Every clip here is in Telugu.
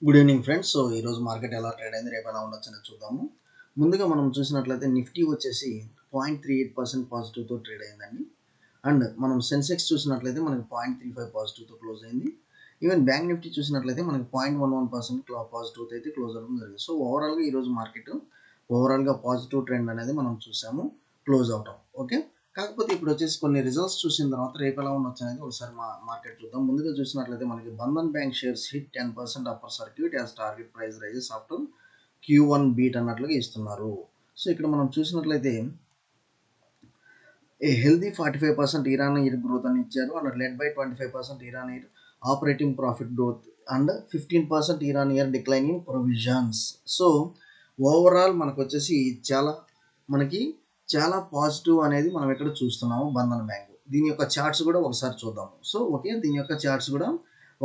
Good evening friends. సో ఈరోజు మార్కెట్ ఎలా ట్రేడ్ అయింది, రేపు ఎలా ఉండొచ్చు అనేది చూద్దాము. ముందుగా మనం చూసినట్లయితే నిఫ్టీ వచ్చేసి 0.38% పాజిటివ్తో ట్రేడ్ అయిందండి. అండ్ మనం సెన్సెక్స్ చూసినట్లయితే మనకి 0.35 పాజిటివ్తో క్లోజ్ అయింది. ఈవెన్ బ్యాంక్ నిఫ్టీ చూసినట్లయితే మనకి 0.11% పాజిటివ్తో అయితే క్లోజ్ అవ్వడం జరిగింది. సో ఓవరాల్గా ఈరోజు మార్కెట్ ఓవరాల్గా పాజిటివ్ ట్రెండ్ అనేది మనం చూసాము క్లోజ్ అవటం. ఓకే, కాకపోతే ఇప్పుడు వచ్చేసి కొన్ని రిజల్ట్స్ చూసిన తర్వాత రేపు ఎలా ఉండొచ్చు అనేది ఒకసారి మార్కెట్ చూద్దాం. ముందుగా చూసినట్లయితే మనకి Bandhan bank shares hit 10% upper circuit as target price rises after Q1 beat అన్నట్లుగా ఇస్తున్నారు. సో ఇక్కడ మనం చూసినట్లయితే a healthy 45% year on year growth అని ఇచ్చారు and led by 25% year on year operating profit growth and 15% year on year decline in provisions. So overall మనకు వచ్చేసి చాలా పాజిటివ్ అనేది మనం ఇక్కడ చూస్తున్నాము బంధన్ బ్యాంక్. దీని యొక్క చార్ట్స్ కూడా ఒకసారి చూద్దాము. సో ఓకే, దీని యొక్క చార్ట్స్ కూడా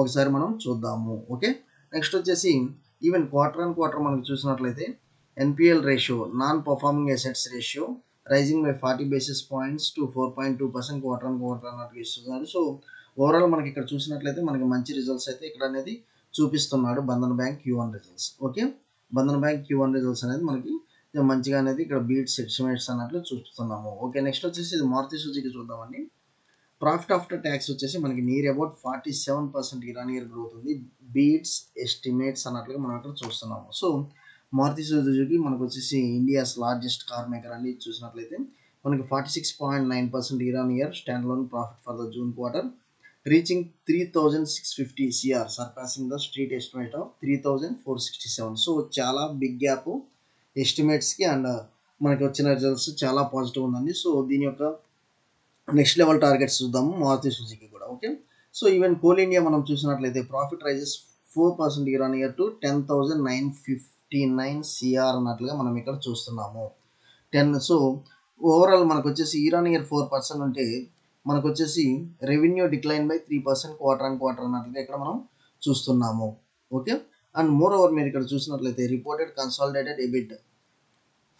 ఒకసారి మనం చూద్దాము. ఓకే, నెక్స్ట్ వచ్చేసి ఈవెన్ క్వార్టర్ అండ్ క్వార్టర్ మనకు చూసినట్లయితే NPL ratio, non performing assets ratio rising by 40 basis points to 4.2% quarter and quarter అన్నట్టు ఇస్తున్నారు. సో ఓవరాల్ మనకి ఇక్కడ చూసినట్లయితే మనకి మంచి రిజల్ట్స్ అయితే ఇక్కడ అనేది చూపిస్తున్నాడు Bandhan bank Q1 results. Okay, Bandhan bank Q1 results అనేది మనకి మంచిగా అనేది ఇక్కడ బీట్స్ ఎస్టిమేట్స్ అన్నట్లు చూస్తున్నాము. ఓకే, నెక్స్ట్ వచ్చేసి ఇది మారుతి సుజుకి చూద్దామండి. ప్రాఫిట్ ఆఫ్టర్ ట్యాక్స్ వచ్చేసి మనకి near about 47% year on year growth ఉంది. బీట్స్ ఎస్టిమేట్స్ అన్నట్లుగా మనం ఇక్కడ చూస్తున్నాము. సో మారుతి సుజుకి మనకు వచ్చేసి ఇండియాస్ లార్జెస్ట్ కార్ మేకర్ అని చూసినట్లయితే మనకి 46.9% year on year stand loan profit for the June quarter reaching 3,650 CR సర్పాసింగ్ the street estimate of 3,467. So చాలా బిగ్ గ్యాప్ ఎస్టిమేట్స్కి అండ్ మనకి వచ్చిన రిజల్ట్స్ చాలా పాజిటివ్ ఉందండి. సో దీని యొక్క నెక్స్ట్ లెవెల్ టార్గెట్స్ చూద్దాము మారుతి సుజుకి కూడా. Okay, so even coal India మనం చూసినట్లయితే profit rises 4% year on year to 10,959 CR అన్నట్లుగా మనం ఇక్కడ చూస్తున్నాము. సో ఓవరాల్ మనకు వచ్చేసి ఇయర్ ఆన్ ఇయర్ 4% అంటే మనకు వచ్చేసి revenue decline by 3% quarter and quarter అన్నట్లుగా ఇక్కడ మనం చూస్తున్నాము. ఓకే, అండ్ మోర్ ఓవర్ మీరు ఇక్కడ చూసినట్లయితే reported consolidated EBIT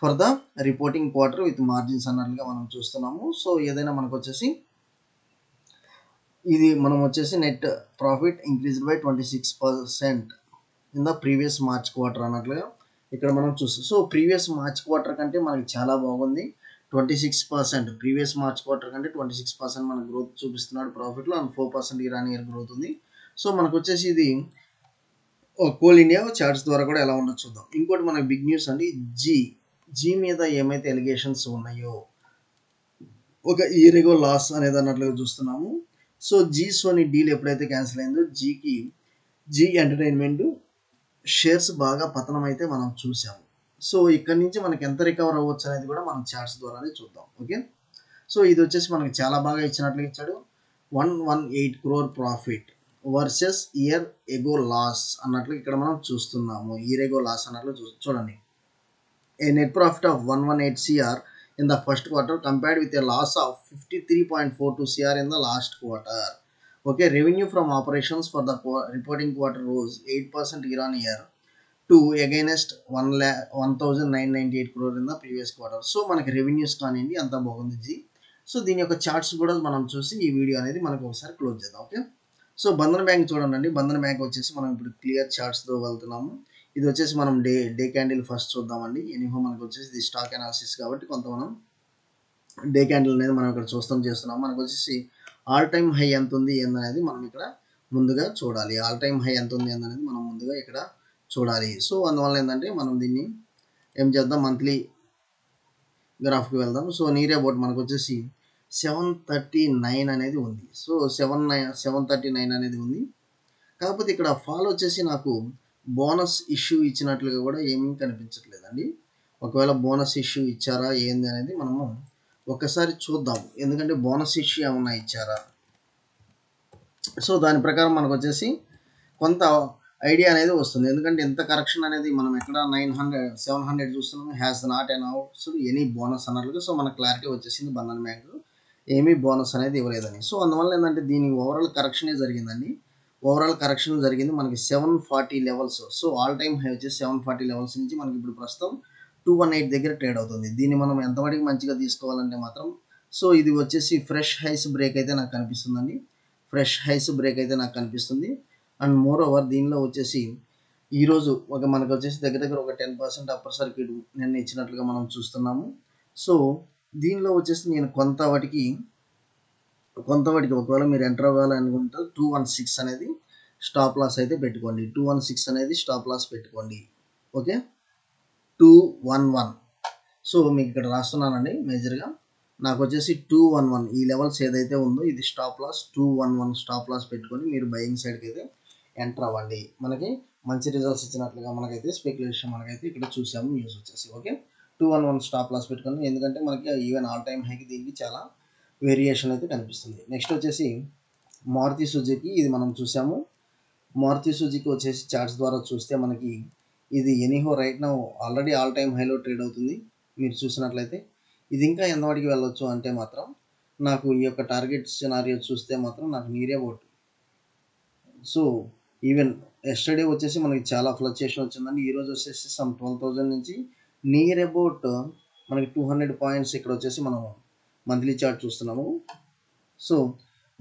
for the reporting quarter with margins అన్నట్లుగా మనం చూస్తున్నాము. సో ఏదైనా మనకు వచ్చేసి ఇది మనం వచ్చేసి net profit increased by 26% in the previous March quarter అన్నట్లుగా ఇక్కడ మనం చూస్తాం. సో ప్రీవియస్ మార్చ్ క్వార్టర్ కంటే మనకి చాలా బాగుంది. 26% ప్రీవియస్ మార్చ్ క్వార్టర్ కంటే 26% మన గ్రోత్ చూపిస్తున్నాడు ప్రాఫిట్లో and 4% year on year growth ఉంది. సో మనకు వచ్చేసి ఇది కోల్ ఇండియా చార్ట్స్ ద్వారా కూడా ఎలా ఉండొచ్చు చూద్దాం. ఇంకోటి మనకి బిగ్ న్యూస్ అండి, జీ మీద ఏమైతే ఎలిగేషన్స్ ఉన్నాయో ఒక ఇయర్ లాస్ అనేది అన్నట్లుగా చూస్తున్నాము. సో సోనీ డీల్ ఎప్పుడైతే క్యాన్సిల్ అయిందో జీ ఎంటర్టైన్మెంట్ షేర్స్ బాగా పతనం అయితే మనం చూసాము. సో ఇక్కడ నుంచి మనకి ఎంత రికవర్ అవ్వచ్చు అనేది కూడా మనం చార్ట్స్ ద్వారానే చూద్దాం. ఓకే, సో ఇది వచ్చేసి మనకి చాలా బాగా ఇచ్చినట్లుగా ఇచ్చాడు. 118 crore profit versus year ago loss అన్నట్లు ఇక్కడ మనం చూస్తున్నాము. ఇయర్ ఎగో లాస్ అన్నట్లు చూడండి. A net profit of 118 CR in the first quarter compared with a loss of 53.42 CR in the last quarter. Okay, revenue from operations for the reporting quarter rose 8% year on year to against 1,998 crore in the previous quarter. So మనకి రెవెన్యూస్ కానివ్వండి అంతా బాగుంది. సో దీని యొక్క చార్ట్స్ కూడా మనం చూసి ఈ వీడియో అనేది మనకు ఒకసారి క్లోజ్ చేద్దాం. ఓకే, సో బంధన్ బ్యాంక్ చూడండి. బంధన్ బ్యాంక్ వచ్చేసి మనం ఇప్పుడు క్లియర్ చార్ట్స్తో వెళ్తున్నాము. ఇది వచ్చేసి మనం డే క్యాండిల్ ఫస్ట్ చూద్దామండి. ఎనీహో మనకు వచ్చేసి ఇది స్టాక్ అనాలిసిస్ కాబట్టి కొంత మనం డే క్యాండిల్ అనేది మనం ఇక్కడ చేస్తున్నాము. మనకు వచ్చేసి ఆల్ టైమ్ హై ఎంత ఉంది ఏందనేది మనం ఇక్కడ ముందుగా చూడాలి. ఆల్ టైమ్ హై ఎంత ఉంది ఏందనేది మనం ముందుగా ఇక్కడ చూడాలి. సో అందువల్ల ఏంటంటే మనం దీన్ని ఏం చేద్దాం, మంత్లీ గ్రాఫ్కి వెళ్దాం. సో నియర్ అబౌట్ మనకు వచ్చేసి 739 అనేది ఉంది. సో 739 అనేది ఉంది. కాకపోతే ఇక్కడ ఫాల్ వచ్చేసి నాకు బోనస్ ఇష్యూ ఇచ్చినట్లుగా కూడా ఏమీ కనిపించట్లేదండి. ఒకవేళ బోనస్ ఇష్యూ ఇచ్చారా ఏంది అనేది మనము ఒకసారి చూద్దాం. ఎందుకంటే బోనస్ ఇష్యూ ఏమన్నా ఇచ్చారా, సో దాని ప్రకారం మనకు వచ్చేసి కొంత ఐడియా అనేది వస్తుంది. ఎందుకంటే ఎంత కరెక్షన్ అనేది మనం ఎక్కడ 700 చూస్తున్నాము. Has not announced any bonus అన్నట్లుగా. సో మనకు క్లారిటీ వచ్చేసింది బంధన్ బ్యాంక్ ఏమీ బోనస్ అనేది ఇవ్వలేదని. సో అందువల్ల ఏంటంటే దీని ఓవరాల్ కరెక్షనే జరిగిందండి. ఓవరాల్ కరెక్షన్ జరిగింది మనకి 740 levels. So all time high వచ్చేసి 740 లెవెల్స్ నుంచి మనకి ఇప్పుడు ప్రస్తుతం 218 దగ్గర ట్రేడ్ అవుతుంది. దీన్ని మనం ఎంతవరకు మంచిగా తీసుకోవాలంటే మాత్రం సో ఇది వచ్చేసి ఫ్రెష్ హైస్ బ్రేక్ అయితే నాకు కనిపిస్తుందండి. ఫ్రెష్ హైస్ బ్రేక్ అయితే నాకు కనిపిస్తుంది. అండ్ మోర్ ఓవర్ దీనిలో వచ్చేసి ఈరోజు మనకు వచ్చేసి దగ్గర దగ్గర ఒక 10% అప్పర్ సర్క్యూట్ నిన్న ఇచ్చినట్లుగా మనం చూస్తున్నాము. సో దీనిలో వచ్చేసి నేను కొంతవాటికి ఒకవేళ మీరు ఎంటర్ అవ్వాలనుకుంటే 216 అనేది స్టాప్ లాస్ అయితే పెట్టుకోండి. 216 అనేది స్టాప్ లాస్ పెట్టుకోండి. ఓకే, 211. సో మీకు ఇక్కడ రాస్తున్నానండి మేజర్గా. నాకు వచ్చేసి 211 ఈ లెవెల్స్ ఏదైతే ఉందో ఇది స్టాప్ లాస్. 211 స్టాప్ లాస్ పెట్టుకొని మీరు బయింగ్ సైడ్కి అయితే ఎంటర్ అవ్వండి. మనకి మంచి రిజల్ట్స్ ఇచ్చినట్లుగా మనకైతే స్పెక్యులేషన్ మనకైతే ఇక్కడ చూసాము న్యూస్ వచ్చేసి. ఓకే, 211 స్టాప్ లాస్ పెట్టుకొని, ఎందుకంటే మనకి ఈవెన్ ఆల్ టైమ్ హైకి దీనికి చాలా వేరియేషన్ అయితే కనిపిస్తుంది. నెక్స్ట్ వచ్చేసి మారుతి సుజుకి, ఇది మనం చూసాము. మారుతి సుజుకి వచ్చేసి చార్ట్స్ ద్వారా చూస్తే మనకి ఇది anyhow right now already all time హైలో ట్రేడ్ అవుతుంది. మీరు చూసినట్లయితే ఇది ఇంకా ఎంతవరకు వెళ్ళొచ్చు అంటే మాత్రం నాకు ఈ యొక్క టార్గెట్ సినారియో చూస్తే మాత్రం నాకు near about, so even yesterday వచ్చేసి మనకి చాలా ఫ్లక్చుయేషన్ వచ్చిందండి. ఈరోజు వచ్చేసి సమ్ 12,000 నుంచి నియర్ అబౌట్ మనకి 200 పాయింట్స్ ఇక్కడ వచ్చేసి మనం మంత్లీ చార్ట్ చూస్తున్నాము. సో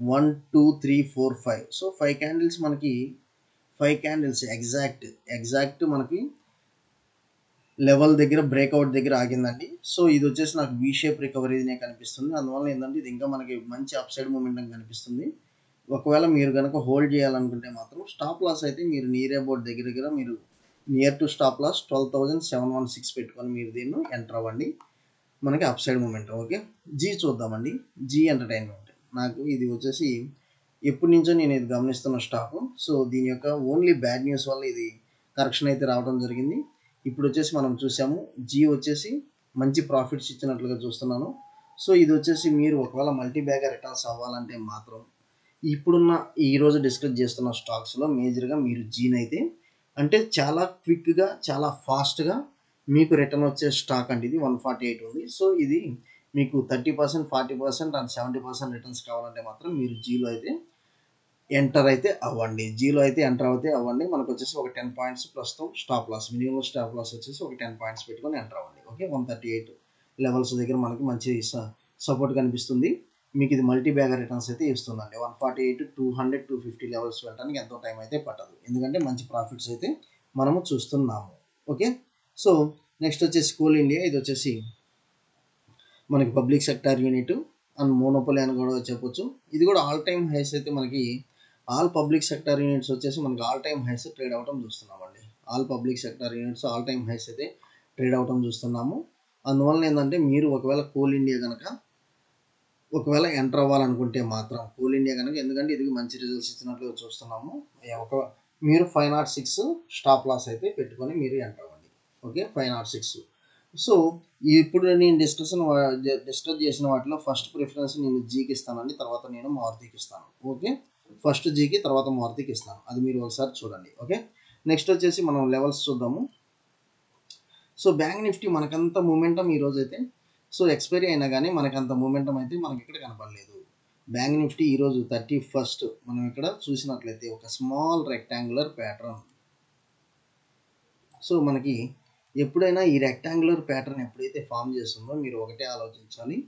1 2 3 4 5, సో 5 క్యాండిల్స్ మనకి 5 క్యాండిల్స్ ఎగ్జాక్ట్ మనకి లెవెల్ దగ్గర బ్రేక్అవుట్ దగ్గర ఆగిందండి. సో ఇది వచ్చేసి నాకు వి షేప్ రికవరీనే కనిపిస్తుంది. అందువల్ల ఏంటంటే ఇది ఇంకా మనకి మంచి అప్ సైడ్ మూమెంటం కనిపిస్తుంది. ఒకవేళ మీరు కనుక హోల్డ్ చేయాలనుకుంటే మాత్రం స్టాప్ లాస్ అయితే మీరు నియర్ అబౌట్ దగ్గర మీరు నియర్ టు స్టాప్ లాస్ 12,716 పెట్టుకొని మీరు దీన్ని ఎంటర్ అవ్వండి. మనకి up side moment. Okay, Zee చూద్దామండి. జీ ఎంటర్టైన్మెంట్, నాకు ఇది వచ్చేసి ఎప్పటి నుంచో నేను ఇది గమనిస్తున్న స్టాక్. సో దీని యొక్క ఓన్లీ బ్యాడ్ న్యూస్ వల్ల ఇది కరెక్షన్ అయితే రావడం జరిగింది. ఇప్పుడు వచ్చేసి మనం చూసాము జీ వచ్చేసి మంచి ప్రాఫిట్స్ ఇచ్చినట్లుగా చూస్తున్నాను. సో ఇది వచ్చేసి మీరు ఒకవేళ మల్టీ బ్యాగర్ రిటర్న్స్ అవ్వాలంటే మాత్రం ఇప్పుడున్న ఈరోజు డిస్కస్ చేస్తున్న స్టాక్స్లో మేజర్గా మీరు జీని అయితే అంటే చాలా క్విక్గా చాలా ఫాస్ట్గా మీకు రిటర్న్ వచ్చే స్టాక్ అండి. ఇది 148 ఉంది. సో ఇది మీకు 30%, 40% అండ్ 70% రిటర్న్స్ కావాలంటే మాత్రం మీరు జీలో అయితే ఎంటర్ అయితే అవ్వండి. జీలో అయితే ఎంటర్ అయితే అవ్వండి. మనకు వచ్చేసి ఒక 10 పాయింట్స్ ప్రస్తుతం stop loss, minimum stop loss వచ్చేసి ఒక 10 పాయింట్స్ పెట్టుకొని ఎంటర్ అవ్వండి. ఓకే, 138 లెవెల్స్ దగ్గర మనకి మంచి సపోర్ట్ కనిపిస్తుంది. మీకు ఇది మల్టీ బ్యాగర్ రిటర్న్స్ అయితే ఇస్తుందండి. 148, 200, 250 లెవెల్స్ వెళ్ళడానికి ఎంతో టైం అయితే పట్టదు, ఎందుకంటే మంచి ప్రాఫిట్స్ అయితే మనము చూస్తున్నాము. ఓకే, సో నెక్స్ట్ వచ్చేసి కోల్ ఇండియా, ఇది వచ్చేసి మనకి public sector unit and monopoly అని కూడా చెప్పొచ్చు. ఇది కూడా ఆల్ టైమ్ హైస్ అయితే మనకి ఆల్ పబ్లిక్ సెక్టార్ యూనిట్స్ వచ్చేసి మనకి ఆల్ టైమ్ హైస్ ట్రేడ్ అవటం చూస్తున్నామండి. All public sector units all time highs అయితే ట్రేడ్ అవటం చూస్తున్నాము. అందువల్ల ఏంటంటే మీరు ఒకవేళ కోల్ ఇండియా కనుక ఒకవేళ ఎంటర్ అవ్వాలనుకుంటే మాత్రం కోల్ ఇండియా కనుక, ఎందుకంటే ఇది మంచి రిజల్ట్స్ ఇచ్చినట్లు చూస్తున్నాము, మీరు 506 స్టాప్ లాస్ అయితే పెట్టుకొని మీరు ఎంటర్ అవ్వండి. ఓకే, 506. సో ఇప్పుడు నేను డిస్కస్ చేసిన వాటిలో ఫస్ట్ ప్రిఫరెన్స్ నేను జీకి ఇస్తానండి, తర్వాత నేను మారుతికి ఇస్తాను. ఓకే, ఫస్ట్ జీకి తర్వాత మారుతికి ఇస్తాను, అది మీరు ఒకసారి చూడండి. ఓకే, నెక్స్ట్ వచ్చేసి మనం లెవెల్స్ చూద్దాము. సో బ్యాంక్ నిఫ్టీ మనకంత మూమెంటం ఈరోజు అయితే, సో ఎక్స్పైరీ అయినా కానీ మనకంత మూమెంటం అయితే మనకి ఇక్కడ కనపడలేదు. బ్యాంక్ నిఫ్టీ ఈరోజు 31st మనం ఇక్కడ చూసినట్లయితే ఒక స్మాల్ రెక్టాంగులర్ ప్యాటర్న్. సో మనకి ఎప్పుడైనా ఈ రెక్టాంగులర్ ప్యాటర్న్ ఎప్పుడైతే ఫామ్ చేస్తుందో మీరు ఒకటే ఆలోచించాలి,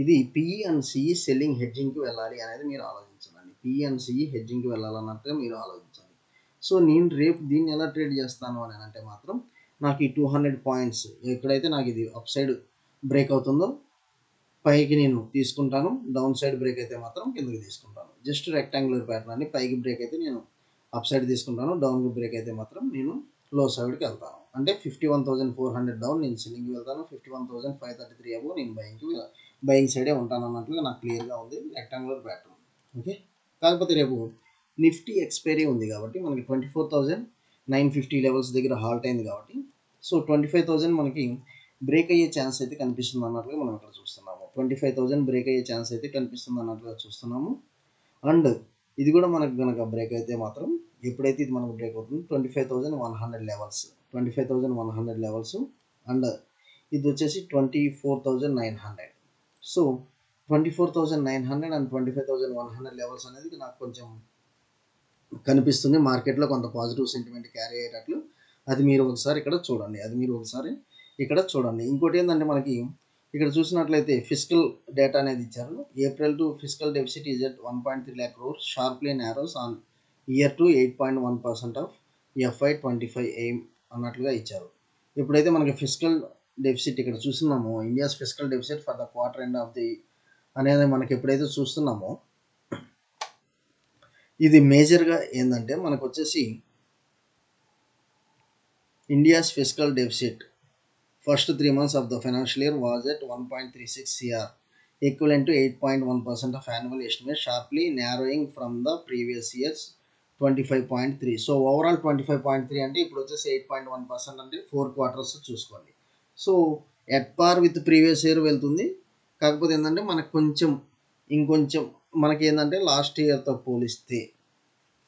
ఇది పిఈ అండ్ సిఈ సెల్లింగ్ హెడ్జింగ్కి వెళ్ళాలి అనేది మీరు ఆలోచించాలండి. పిఈ అండ్ సిఈ హెడ్జింగ్కి వెళ్ళాలన్నట్టుగా మీరు ఆలోచించాలి. సో నేను రేపు దీన్ని ఎలా ట్రేడ్ చేస్తాను అని అంటే మాత్రం నాకు ఈ 200 పాయింట్స్ ఎక్కడైతే నాకు ఇది అప్ సైడ్ బ్రేక్ అవుతుందో పైకి నేను తీసుకుంటాను, డౌన్ సైడ్ బ్రేక్ అయితే మాత్రం కిందకి తీసుకుంటాను. జస్ట్ రెక్టాంగులర్ ప్యాటర్న్ అండి. పైకి బ్రేక్ అయితే నేను అప్ సైడ్ తీసుకుంటాను, డౌన్ బ్రేక్ అయితే మాత్రం నేను లో సైడ్కి వెళ్తాను. అంటే 51,400 డౌన్ నేను సెల్లింగ్కి వెళ్తాను, 51,533 అబో నేను బయింగ్ సైడే ఉంటాను అన్నట్లుగా నాకు క్లియర్గా ఉంది రెక్టాంగులర్ ప్యాటర్న్. ఓకే, కాకపోతే రేపు నిఫ్టీ ఎక్స్పైరీ ఉంది కాబట్టి మనకి 24,950 లెవెల్స్ దగ్గర హాల్ట్ అయింది కాబట్టి, సో 25,000 మనకి బ్రేక్ అయ్యే ఛాన్స్ అయితే కనిపిస్తుంది అన్నట్లుగా మనం ఇక్కడ చూస్తున్నాము. 25,000 బ్రేక్ అయ్యే ఛాన్స్ అయితే కనిపిస్తుంది అన్నట్లుగా చూస్తున్నాము. అండ్ ఇది కూడా మనకు కనుక బ్రేక్ అయితే మాత్రం ఎప్పుడైతే ఇది మనకు బ్రేక్ అవుతుంది 25,100 లెవెల్స్, 25,100 లెవెల్స్ అండ్ ఇది వచ్చేసి 24,900. సో 24,900 అండ్ 25,100 లెవెల్స్ అనేది నాకు కొంచెం కనిపిస్తుంది. మార్కెట్లో కొంత పాజిటివ్ సెంటిమెంట్ క్యారీ అయ్యేటట్లు అది మీరు ఒకసారి ఇక్కడ చూడండి. ఇంకోటి ఏంటంటే మనకి ఇక్కడ చూసినట్లయితే ఫిజికల్ డేటా అనేది ఇచ్చారు. April to physical deficit is at 1.3 lakh crores, sharply narrows on year to 8.1% of FY25 aim అన్నట్లుగా ఇచ్చారు. ఎప్పుడైతే మనకి ఫిజికల్ డెఫిసిట్ ఇక్కడ చూస్తున్నామో India's physical deficit for the quarter end of the అనేది మనకి ఎప్పుడైతే చూస్తున్నామో ఇది మేజర్గా ఏంటంటే మనకు వచ్చేసి India's physical deficit first 3 months of the financial year was at 1.36 CR, equivalent to 8.1% of annual estimate, sharply narrowing from the previous year's 25.3. So overall 25.3 అంటే ఇప్పుడు వచ్చేసి 8.1% అంటే 4 quarters చూసుకోండి. So at par with previous year వెళ్తుంది. కాకపోతే ఏంటంటే మనకు ఇంకొంచెం మనకి ఏంటంటే లాస్ట్ ఇయర్తో పోలిస్తే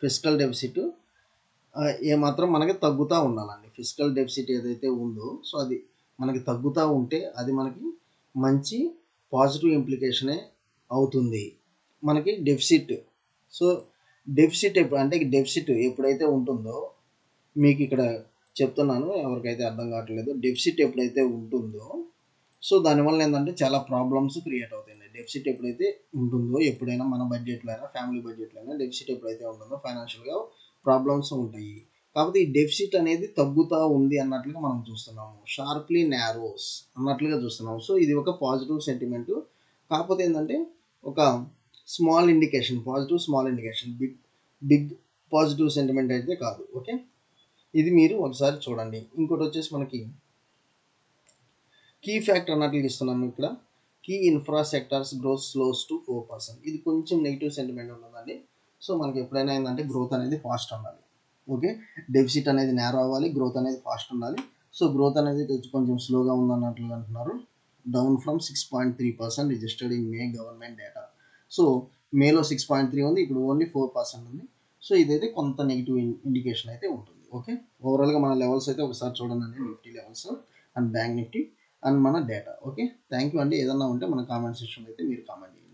ఫిజికల్ డెఫిసిట్ ఏమాత్రం మనకి తగ్గుతూ ఉండాలండి. ఫిజికల్ డెఫిసిట్ ఏదైతే ఉందో సో అది మనకి తగ్గుతూ ఉంటే అది మనకి మంచి పాజిటివ్ ఇంప్లికేషనే అవుతుంది. మనకి డెఫిసిట్ డెఫిసిట్ ఎప్పుడైతే ఉంటుందో మీకు ఇక్కడ చెప్తున్నాను, ఎవరికైతే అర్థం కావట్లేదు. డెఫిసిట్ ఎప్పుడైతే ఉంటుందో సో దానివల్ల ఏంటంటే చాలా ప్రాబ్లమ్స్ క్రియేట్ అవుతాయండి. డెఫిసిట్ ఎప్పుడైతే ఉంటుందో ఎప్పుడైనా మన బడ్జెట్లో అయినా ఫ్యామిలీ బడ్జెట్లో అయినా డెఫిసిట్ ఎప్పుడైతే ఉంటుందో ఫైనాన్షియల్గా ప్రాబ్లమ్స్ ఉంటాయి. కాకపోతే ఈ డెఫిసిట్ అనేది తగ్గుతూ ఉంది అన్నట్లుగా మనం చూస్తున్నాము. షార్ప్లీ నారోస్ అన్నట్లుగా చూస్తున్నాము. సో ఇది ఒక పాజిటివ్ సెంటిమెంట్. కాకపోతే ఏంటంటే ఒక small indication, big positive sentiment అయితే కాదు. ఓకే, ఇది మీరు ఒకసారి చూడండి. ఇంకోటి వచ్చేసి మనకి కీ ఫ్యాక్టర్ అన్నట్లుగా ఇస్తున్నాము. ఇక్కడ key infra sectors growth slows to 4%. ఇది కొంచెం నెగిటివ్ సెంటిమెంట్ ఉంటుందండి. సో మనకి ఎప్పుడైనా ఏంటంటే గ్రోత్ అనేది ఫాస్ట్ ఉండాలి. ఓకే, డెఫిసిట్ అనేది నేరో అవ్వాలి, గ్రోత్ అనేది ఫాస్ట్ ఉండాలి. సో గ్రోత్ అనేది కొంచెం స్లోగా ఉందన్నట్లుగా అంటున్నారు. Down from 6.3% registered in May government data. So మేలో 6.3 ఉంది, ఇప్పుడు ఓన్లీ 4% ఉంది. సో ఇదైతే కొంత నెగిటివ్ ఇండికేషన్ అయితే ఉంటుంది. ఓకే, ఓవరాల్గా మన లెవెల్స్ అయితే ఒకసారి చూడండి, Nifty levels and bank Nifty and మన డేటా. ఓకే, థ్యాంక్ యూ అండి. ఏదన్నా ఉంటే మన కామెంట్ సెక్షన్లో అయితే మీరు కామెంట్ చేయండి.